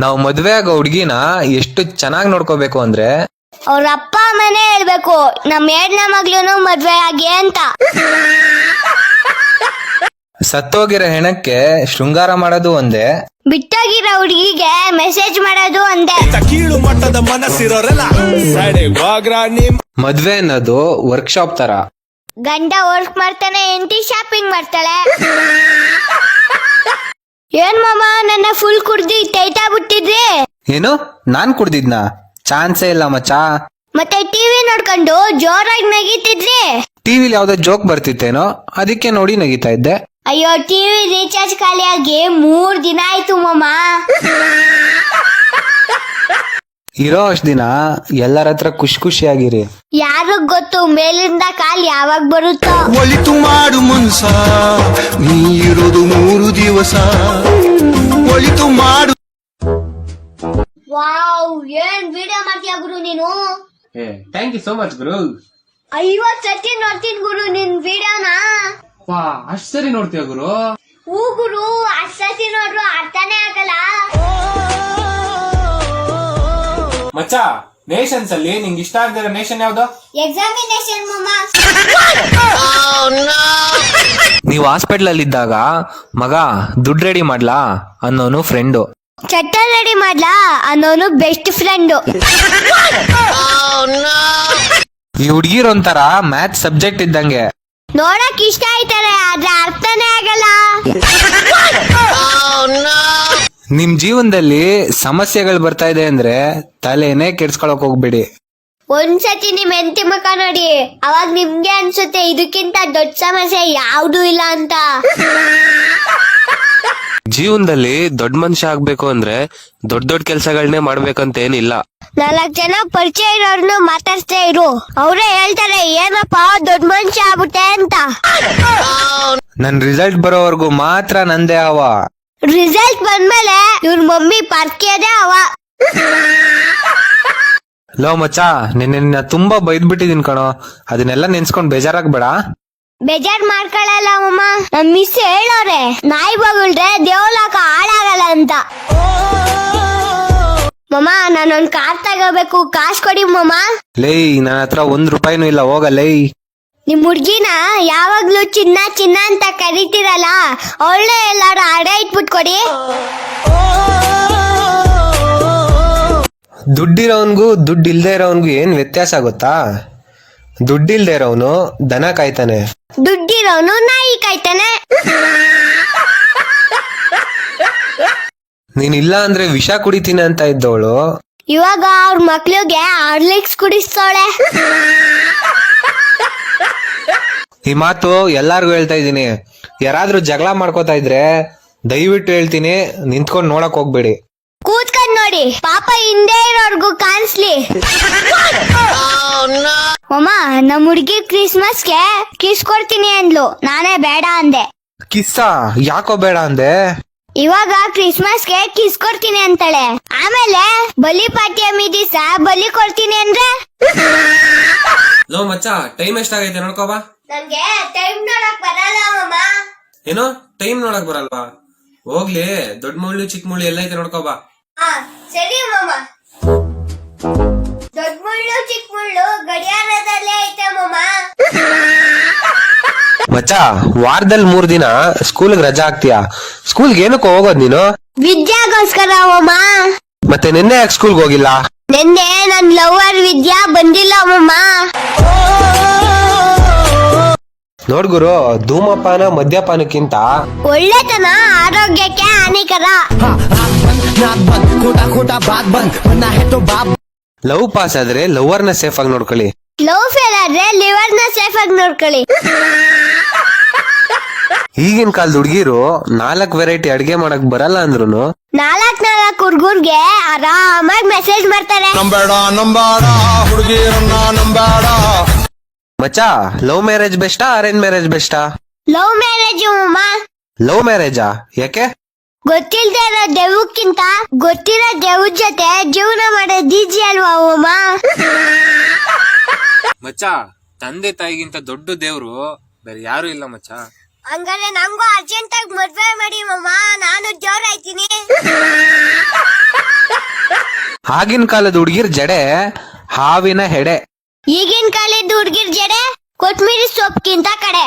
ನಾವ್ ಮದ್ವೆ ಆಗೋ ಹುಡ್ಗಿನ ಎಷ್ಟು ಚೆನ್ನಾಗ್ ನೋಡ್ಕೋಬೇಕು ಅಂದ್ರೆ ಅವ್ರ ಅಪ್ಪ ಅಮ್ಮನೇ ಹೇಳ್ಬೇಕು ನಮ್ ಎರಡನೇ ಮಗ್ಳುನು ಮದ್ವೆ ಆಗಿ ಅಂತ. ಸತ್ತೋಗಿರೋ ಹೆಣಕ್ಕೆ ಶೃಂಗಾರ ಮಾಡೋದು ಒಂದೇ, ಬಿಟ್ಟೋಗಿರೋ ಹುಡುಗಿಗೆ ಮೆಸೇಜ್ ಮಾಡೋದು ಒಂದೇ. ಕೀಳು ಮಟ್ಟದ ಮನಸ್ಸಿರೋರೆಲ್ಲ ಮದ್ವೆ ಅನ್ನೋದು ವರ್ಕ್ಶಾಪ್ ತರ. ಗಂಡ ವರ್ಕ್ ಮಾಡ್ತಾನೆ, ಹೆಂಡತಿ ಶಾಪಿಂಗ್ ಮಾಡ್ತಾಳೆ. ಏನ್ ಮಾಮ ನನ್ನ ಫುಲ್ ಕುಡ್ದಿ ಟೈಟ್ ಆಗ್ಬಿಟ್ಟಿದ್ರಿ? ಏನು ನಾನ್ ಕುಡ್ದಿದ್ನ? ಚಾನ್ಸೇ ಇಲ್ಲ ಮಚ್ಚ. ಮತ್ತೆ ಟಿವಿ ನೋಡ್ಕೊಂಡು ಜೋರಾಗಿ ನಗಿತಿದ್ರಿ? ಟಿವಿಲಿ ಯಾವ್ದೋ ಜೋಕ್ ಬರ್ತಿತ್ತೇನೋ, ಅದಕ್ಕೆ ನೋಡಿ ನಗಿತಾ ಇದ್ದೆ. ಅಯ್ಯೋ, ಟಿವಿ ರೀಚಾರ್ಜ್ ಖಾಲಿಯಾಗಿ 3 ದಿನ ಆಯ್ತು ಮಾಮ. ಇರೋ ಅಷ್ಟ್ ದಿನ ಎಲ್ಲರ ಹತ್ರ ಖುಷಿಯಾಗಿರಿ. ಯಾರಿಗ್ ಗೊತ್ತು ಮೇಲಿಂದ ಕಾಲ್ ಯಾವಾಗ ಬರುತ್ತೋ. ಒಳಿತು ಮಾಡು ಮನ್ಸ, ನೀ ಇರೋದು 3 ದಿವಸ. ಒಳಿತು ಮಾಡು. ವಾವ್, ಏನ್ ವಿಡಿಯೋ ಮಾಡ್ತೀಯ ಗುರು ನೀನು? ಥ್ಯಾಂಕ್ ಯು ಸೋ ಮಚ್ ಗುರು. 50 ಸತಿ ನೋಡ್ತೀನಿ ಗುರು ನಿನ್ ವಿಡಿಯೋನ. ವಾ, ಅಷ್ಟ್ ಸರಿ ನೋಡ್ತೀಯ ಗುರು? ಹೂ ಗುರು, 10 ಸತಿ ನೋಡ್ರು ಅರ್ಥನೇ ಆಗಲ್ಲ. ಮಚ್ಚ, ನೇಷನ್ಸ್ ಅಲ್ಲಿ ನಿಂಗೆ ಇಷ್ಟ ಆಗದಿರೋ ನೇಷನ್ ಯಾವ್ದು? ಎಕ್ಸಾಮಿನೇಷನ್ ಮಾಮ. ನೀವು ಹಾಸ್ಪಿಟಲ್ ಅಲ್ಲಿ ಇದ್ದಾಗ ಮಗ ದುಡ್ಡು ರೆಡಿ ಮಾಡ್ಲಾ ಅನ್ನೋನು ಫ್ರೆಂಡು, ಚಟ್ಟ ರೆಡಿ ಮಾಡ್ಲಾ ಅನ್ನೋನು ಬೆಸ್ಟ್ ಫ್ರೆಂಡ್. ಈ ಹುಡ್ಗಿರೊಂಥರ ಮ್ಯಾಥ್ಸ್ ಸಬ್ಜೆಕ್ಟ್ ಇದ್ದಂಗೆ. ನೋಡಕ್ ಇಷ್ಟ ಆಯ್ತಾರೆ, ಆದ್ರೆ ಅರ್ಥನೇ ಆಗಲ್ಲ. ನಿಮ್ ಜೀವನದಲ್ಲಿ ಸಮಸ್ಯೆಗಳು ಬರ್ತಾ ಇದೆ ಅಂದ್ರೆ ತಲೆನೇ ಕೆಡ್ಸ್ಕೊಳಕ್ ಹೋಗ್ಬೇಡಿ. ಒಂದ್ಸತಿ ನಿಮ್ ಹೆಂಡತಿ ಮುಖ ನೋಡಿ, ಅವಾಗ ನಿಮ್ಗೆ ಅನ್ಸುತ್ತೆ ಇದಕ್ಕಿಂತ ದೊಡ್ಡ ಸಮಸ್ಯೆ ಯಾವ್ದು ಇಲ್ಲ ಅಂತ. ಜೀವನದಲ್ಲಿ ದೊಡ್ಡ ಮನುಷ್ಯ ಆಗ್ಬೇಕು ಅಂದ್ರೆ ದೊಡ್ಡ ದೊಡ್ಡ ಕೆಲ್ಸಗಳನ್ನೇ ಮಾಡ್ಬೇಕಂತ ಏನಿಲ್ಲ. 4 ಜನ ಪರಿಚಯ ಇರೋರ್ನು ಮಾತಾಡ್ತಾ ಇರು, ಅವರೇ ಹೇಳ್ತಾರೆ ಏನಪ್ಪಾ ದೊಡ್ಡ ಮನುಷ್ಯ ಆಗ್ಬಿಟ್ಟೆ ಅಂತ. ನನ್ ರಿಸಲ್ಟ್ ಬರೋವರೆಗೂ ಮಾತ್ರ ನಂದೇ ಹವ. ರಿಸಲ್ಟ್ ಬಂದ್ಮೇಲೆ ಇವ್ರ ಮಮ್ಮಿ ಪರ್ಕೆದೆ ಅವ. ಲೋ ಮಚ್ಚ, ನಿನ್ನ ತುಂಬಾ ಬೈದ್ಬಿಟ್ಟಿದೀನಿ ಕಣೋ, ಅದನ್ನೆಲ್ಲ ನೆನ್ಸ್ಕೊಂಡ್ ಬೇಜಾರಾಗ್ಬೇಡ. ಬೇಜಾರ್ ಮಾಡ್ಕೊಳಲ್ಲ ಅಮ್ಮ, ನಮ್ ಮಿಸ್ ಹೇಳೋರೆ ನಾಯಿ ಬಗಳ್ರೆ ದೇವಲಾಕ ಹಾಳಾಗಲ್ಲ ಅಂತ. ಮಮ್ಮ, ನಾನೊಂದ್ ಕಾರ್ ತಗೋಬೇಕು, ಕಾಸು ಕೊಡಿ ಮಮ್ಮ. ಲೇ, ನನ್ನ ಹತ್ರ 1 ರೂಪಾಯಿನೂ ಇಲ್ಲ, ಹೋಗಲೇ. ನಿಮ್ ಹುಡ್ಗಿನ ಯಾವಾಗ್ಲೂ ಚಿನ್ನ ಚಿನ್ನ ಅಂತ ಕರಿತೀರಲ್ಲ, ಅವಳೇ ಎಲ್ಲಾರು ಅಡ ಇಟ್ಬಿಟ್ ಕೊಡಿ. ದುಡ್ಡಿರೋನ್ಗೂ ದುಡ್ಡು ಇಲ್ದೇ ಇರೋನ್ಗೂ ಏನ್ ವ್ಯತ್ಯಾಸ ಗೊತ್ತಾ? ದುಡ್ಡಿಲ್ದೇ ಇರೋನು ದನ ಕಾಯ್ತಾನೆ, ದುಡ್ಡಿರೋನು ನಾಯಿ ಕಾಯ್ತಾನೆ. ನೀನ್ ಇಲ್ಲ ಅಂದ್ರೆ ವಿಷ ಕುಡಿತೀನಿ ಅಂತ ಇದ್ದವಳು ಇವಾಗ ಅವ್ರ ಮಕ್ಳಿಗೆ ಹಾರ್ಲಿಕ್ಸ್ ಕುಡಿಸ್ತಾಳೆ. ಈ ಮಾತು ಎಲ್ಲಾರ್ಗು ಹೇಳ್ತಾ ಇದೀನಿ. ಯಾರಾದ್ರೂ ಜಗಳ ಮಾಡ್ಕೋತಾ ಇದ್ರೆ ದಯವಿಟ್ಟು ಹೇಳ್ತೀನಿ, ನಿಂತ್ಕೊಂಡ್ ನೋಡಕ್ ಹೋಗ್ಬೇಡಿ. ಕೂತ್ಕೊಂಡ್ ನೋಡಿ, ಪಾಪ ಹಿಂದೆ ಇರೋರ್ಗು ಕಾಣಿಸ್ಲಿ. ಅಮ್ಮ, ನಮ್ ಹುಡ್ಗಿ ಕ್ರಿಸ್ಮಸ್ಗೆ ಕಿಸ್ ಕೊಡ್ತೀನಿ ಅಂದ್ಲು, ನಾನೇ ಬೇಡ ಅಂದೆ. ಕಿಸ್ಸ ಯಾಕೋ ಬೇಡ ಅಂದೆ? ಇವಾಗ ಕ್ರಿಸ್ಮಸ್ಗೆ ಕಿಸ್ ಕೊಡ್ತೀನಿ ಅಂತಾಳೆ, ಆಮೇಲೆ ಬಲಿ ಪಾಟ್ಯಮಿ ದಿವಸ ಬಲಿ ಕೊಡ್ತೀನಿ ಅಂದ್ರೆ. ಲೋ ಮಚ್ಚ, ಟೈಮ್ ಎಷ್ಟಾಗೈತೆ ನೋಡ್ಕೋಬಾ. ನನ್ಗೆ ಟೈಮ್ ನೋಡಕ್ ಬರಲ್ಲ ಅಮ್ಮ. ಏನೋ ಟೈಮ್ ನೋಡಕ್ ಬರಲ್ವಾ? ಹೋಗ್ಲಿ, ದೊಡ್ಡ ಮುಳ್ಳು ಚಿಕ್ಕ ಮುಳ್ಳು ಎಲ್ಲ ಐತೆ ನೋಡ್ಕೋಬಾ. ಸರಿ ಮಾಮ. ದೊಡ್ಡ ಮುಳ್ಳು ಚಿಕ್ಕ ಮುಳ್ಳು ಗಡಿಯಾರದಲ್ಲೇ ಐತೆ ಮಾಮ. ಮಚ್ಚ, ವಾರದಲ್ಲಿ 3 ದಿನ ಸ್ಕೂಲ್ಗೆ ರಜಾ ಹಾಕ್ತೀಯಾ? ಸ್ಕೂಲ್ಗೆ ಏನಕ್ಕೋ ಹೋಗೋದ್ ನೀನು? ವಿದ್ಯಾಗೋಸ್ಕರ ಮಾಮ. ಮತ್ತೆ ನಿನ್ನೆ ಯಾಕೆ ಸ್ಕೂಲ್ಗೆ ಹೋಗಿಲ್ಲ? ನಿನ್ನೆ ನನ್ ಲವರ್ ವಿದ್ಯಾ ಬಂದಿಲ್ಲ ಮಾಮ. ನೋಡ್ಗುರು, ಧೂಮಪಾನ ಮದ್ಯಪಾನಕ್ಕಿಂತ ಒಳ್ಳೆತನ ಆರೋಗ್ಯಕ್ಕೆ ಹಾನಿಕರ. ಲವ್ ಪಾಸ್ ಆದ್ರೆ ಲವರ್ನ ಸೇಫ್ ಆಗಿ ನೋಡ್ಕೊಳ್ಳಿ. ಲವ್ ಫೇಲ್ ಆದ್ರೆ ಲಿವರ್ನ ಸೇಫ್ ಆಗಿ ನೋಡ್ಕೊಳ್ಳಿ. ಈಗಿನ ಕಾಲದ ಹುಡ್ಗಿರು 4 ವೆರೈಟಿ ಅಡ್ಗೆ ಮಾಡಕ್ ಬರಲ್ಲ ಅಂದ್ರುನು 4 ಹುಡ್ಗುರ್ಗೆ ಆರಾಮಾಗಿ ಮೆಸೇಜ್ ಮಾಡ್ತಾರೆ. ಮಚ್ಚ, ಲವ್ ಮ್ಯಾರೇಜ್ ಬೆಸ್ಟಾ ಅರೇಂಜ್ ಮ್ಯಾರೇಜ್ ಬೆಸ್ಟಾ? ಲವ್ ಮ್ಯಾರೇಜ್ ಮಾಮ. ಲವ್ ಮ್ಯಾರೇಜಾ? ಯಾಕೆ? ಗೊತ್ತಿಲ್ದೇ ಇರೋ ದೆವ್ವಕ್ಕಿಂತ ಗೊತ್ತಿರೋ ದೆವ್ವದ ಜೊತೆ ಜೀವನ ಮಾಡೋದು ಈಜಿ ಅಲ್ವಾ ಮಾಮ? ಮಚ್ಚ, ತಂದೆ ತಾಯಿಗಿಂತ ದೊಡ್ಡ ದೇವ್ರು ಬೇರೆ ಯಾರು ಇಲ್ಲ ಮಚ್ಚ. ಹಂಗಾರೆ ನಮ್ಗೂ ಅರ್ಜೆಂಟ್ ಆಗಿ ಮದ್ವೆ ಮಾಡಿ ಮಾಮ, ನಾನು ಜೋರಾಯ್ತೀನಿ. ಆಗಿನ ಕಾಲದ ಹುಡುಗಿರ್ ಜಡೆ ಹಾವಿನ ಹೆಡೆ. ಈಗಿನ ಕಾಲದ ಹುಡ್ಗಿರ್ ಜಡೆ ಕೊತ್ಮಿರಿ ಸೊಪ್ಪಿಗಿಂತ ಕಡೆ.